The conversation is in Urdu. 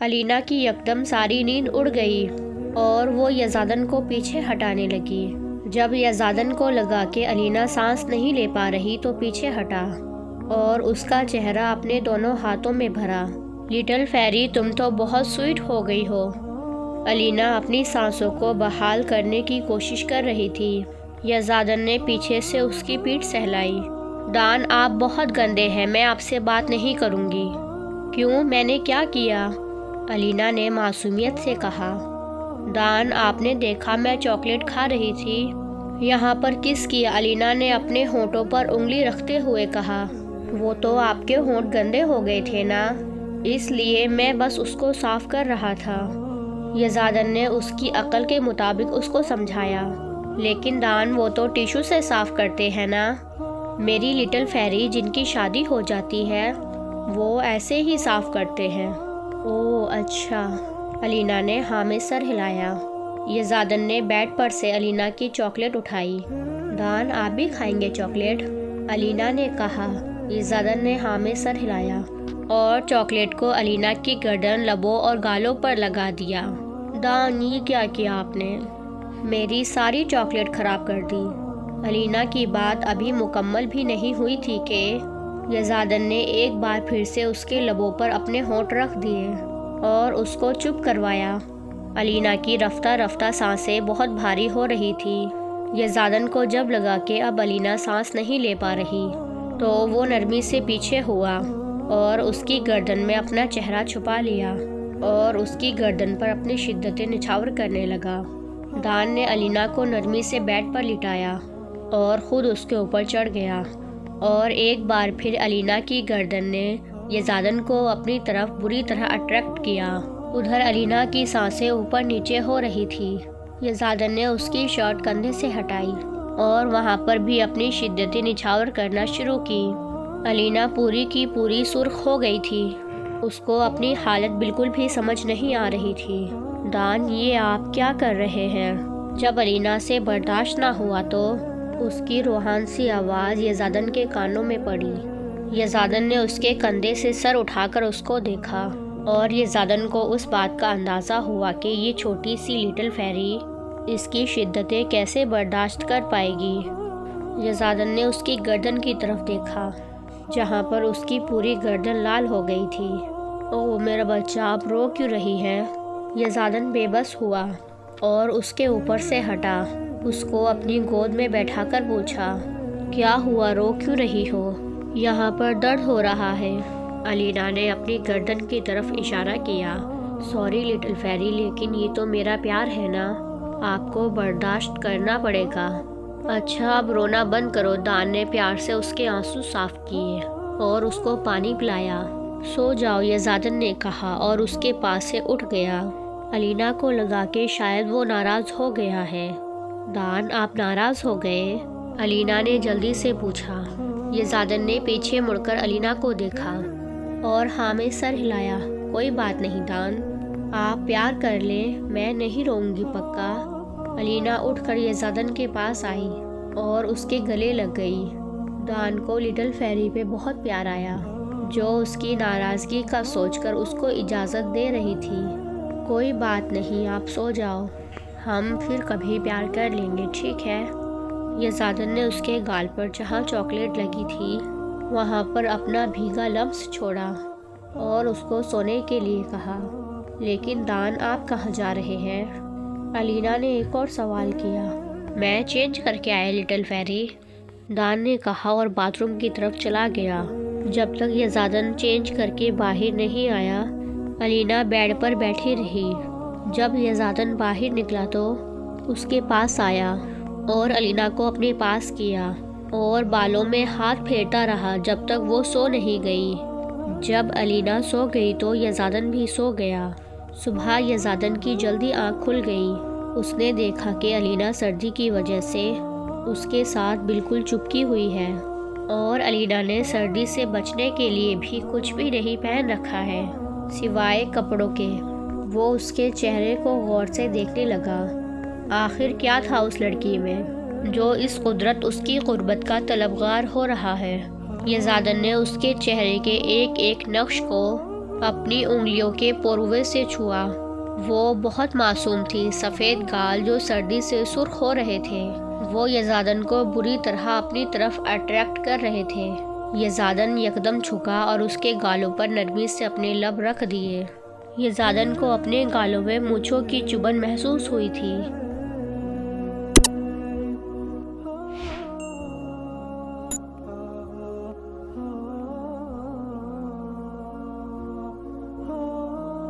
علینا کی یکدم ساری نیند اڑ گئی اور وہ یزدان کو پیچھے ہٹانے لگی۔ جب یزدان کو لگا کہ علینا سانس نہیں لے پا رہی تو پیچھے ہٹا اور اس کا چہرہ اپنے دونوں ہاتھوں میں بھرا۔ لٹل فیری، تم تو بہت سویٹ ہو گئی ہو۔ علینا اپنی سانسوں کو بحال کرنے کی کوشش کر رہی تھی۔ یزدان نے پیچھے سے اس کی پیٹھ سہلائی۔ ڈان، آپ بہت گندے ہیں، میں آپ سے بات نہیں کروں گی۔ کیوں؟ میں نے کیا کیا؟ علینا نے معصومیت سے کہا۔ ڈان، آپ نے دیکھا میں چاکلیٹ کھا رہی تھی۔ یہاں پر کس کی؟ علینا نے اپنے ہونٹوں پر انگلی رکھتے ہوئے کہا۔ وہ تو آپ کے ہونٹ گندے ہو گئے تھے نا، اس لیے میں بس اس کو صاف کر رہا تھا۔ یزدان نے اس کی عقل کے مطابق اس کو سمجھایا۔ لیکن ڈان، وہ تو ٹیشو سے صاف کرتے ہیں نا۔ میری لٹل فیری، جن کی شادی ہو جاتی ہے وہ ایسے ہی صاف کرتے ہیں۔ اوہ اچھا، علینا نے ہاں میں سر ہلایا۔ یزدان نے بیڈ پر سے علینا کی چاکلیٹ اٹھائی۔ ڈان، آپ بھی کھائیں گے چاکلیٹ؟ علینا نے کہا۔ یزدان نے ہاں میں سر ہلایا اور چاکلیٹ کو علینا کی گردن، لبوں اور گالوں پر لگا دیا۔ ڈان، یہ کیا کیا آپ نے؟ میری ساری چاکلیٹ خراب کر دی۔ علینا کی بات ابھی مکمل بھی نہیں ہوئی تھی کہ یزدان نے ایک بار پھر سے اس کے لبوں پر اپنے ہونٹ رکھ دیے اور اس کو چپ کروایا۔ علینا کی رفتہ رفتہ سانسیں بہت بھاری ہو رہی تھی۔ یزدان کو جب لگا کہ اب علینا سانس نہیں لے پا رہی تو وہ نرمی سے پیچھے ہوا اور اس کی گردن میں اپنا چہرہ چھپا لیا اور اس کی گردن پر اپنی شدت نچھاور کرنے لگا۔ ڈان نے علینا کو نرمی سے بیڈ پر لٹایا اور خود اس کے اوپر چڑھ گیا اور ایک بار پھر علینا کی گردن نے یزدان کو اپنی طرف بری طرح اٹریکٹ کیا۔ ادھر علینا کی سانسیں اوپر نیچے ہو رہی تھی۔ یزدان نے اس کی شرٹ کندھے سے ہٹائی اور وہاں پر بھی اپنی شدت نچھاور کرنا شروع کی۔ علینا پوری کی پوری سرخ ہو گئی تھی۔ اس کو اپنی حالت بالکل بھی سمجھ نہیں آ رہی تھی۔ ڈان، یہ آپ کیا کر رہے ہیں؟ جب علینا سے برداشت نہ ہوا تو اس کی روحان سی آواز یزدان کے کانوں میں پڑی۔ یزدان نے اس کے کندھے سے سر اٹھا کر اس کو دیکھا اور یزدان کو اس بات کا اندازہ ہوا کہ یہ چھوٹی سی لٹل فیری اس کی شدتیں کیسے برداشت کر پائے گی۔ یزدان نے اس کی گردن کی طرف دیکھا جہاں پر اس کی پوری گردن لال ہو گئی تھی۔ اوہ میرا بچہ، آپ رو کیوں رہی ہے؟ یزدان بے بس ہوا اور اس کے اوپر سے ہٹا۔ اس کو اپنی گود میں بیٹھا کر پوچھا، کیا ہوا، رو کیوں رہی ہو؟ یہاں پر درد ہو رہا ہے۔ علینا نے اپنی گردن کی طرف اشارہ کیا۔ سوری لٹل فیری، لیکن یہ تو میرا پیار ہے نا، آپ کو برداشت کرنا پڑے گا۔ اچھا اب رونا بند کرو۔ ڈان نے پیار سے اس کے آنسو صاف کیے اور اس کو پانی پلایا۔ سو جاؤ، یزدان نے کہا اور اس کے پاس سے اٹھ گیا۔ علینا کو لگا کہ شاید وہ ناراض ہو گیا ہے۔ ڈان، آپ ناراض ہو گئے؟ علینا نے جلدی سے پوچھا۔ یزدان نے پیچھے مڑ کر علینا کو دیکھا اور ہاں میں سر ہلایا۔ کوئی بات نہیں ڈان، آپ پیار کر لیں، میں نہیں روؤں گی پکا۔ علینا اٹھ کر یزدان کے پاس آئی اور اس کے گلے لگ گئی۔ ڈان کو لٹل فیری پہ بہت پیار آیا جو اس کی ناراضگی کا سوچ کر اس کو اجازت دے رہی تھی۔ کوئی بات نہیں، آپ سو جاؤ، ہم پھر کبھی پیار کر لیں گے، ٹھیک ہے؟ یزدان نے اس کے گال پر جہاں چاکلیٹ لگی تھی وہاں پر اپنا بھیگا لمس چھوڑا اور اس کو سونے کے لیے کہا۔ لیکن ڈان، آپ کہاں جا رہے ہیں؟ علینا نے ایک اور سوال کیا۔ میں چینج کر کے آیا لٹل فیری، ڈان نے کہا اور باتھ روم کی طرف چلا گیا۔ جب تک یزدان چینج کر کے باہر نہیں آیا علینا بیڈ پر بیٹھی رہی۔ جب یزدان باہر نکلا تو اس کے پاس آیا اور علینا کو اپنے پاس کیا اور بالوں میں ہاتھ پھیرتا رہا جب تک وہ سو نہیں گئی۔ جب علینا سو گئی تو یزدان بھی سو گیا۔ صبح یزدان کی جلدی آنکھ کھل گئی۔ اس نے دیکھا کہ علینا سردی کی وجہ سے اس کے ساتھ بالکل چپکی ہوئی ہے اور علینا نے سردی سے بچنے کے لیے بھی کچھ بھی نہیں پہن رکھا ہے سوائے کپڑوں کے۔ وہ اس کے چہرے کو غور سے دیکھنے لگا۔ آخر کیا تھا اس لڑکی میں جو اس قدرت اس کی قربت کا طلبگار ہو رہا ہے؟ یزدان نے اس کے چہرے کے ایک ایک نقش کو اپنی انگلیوں کے پروے سے چھوا۔ وہ بہت معصوم تھی، سفید گال جو سردی سے سرخ ہو رہے تھے، وہ یزدان کو بری طرح اپنی طرف اٹریکٹ کر رہے تھے۔ یزدان یکدم جھکا اور اس کے گالوں پر نرمی سے اپنے لب رکھ دیے۔ یزدان کو اپنے گالوں میں مونچھوں کی چبھن محسوس ہوئی تھی۔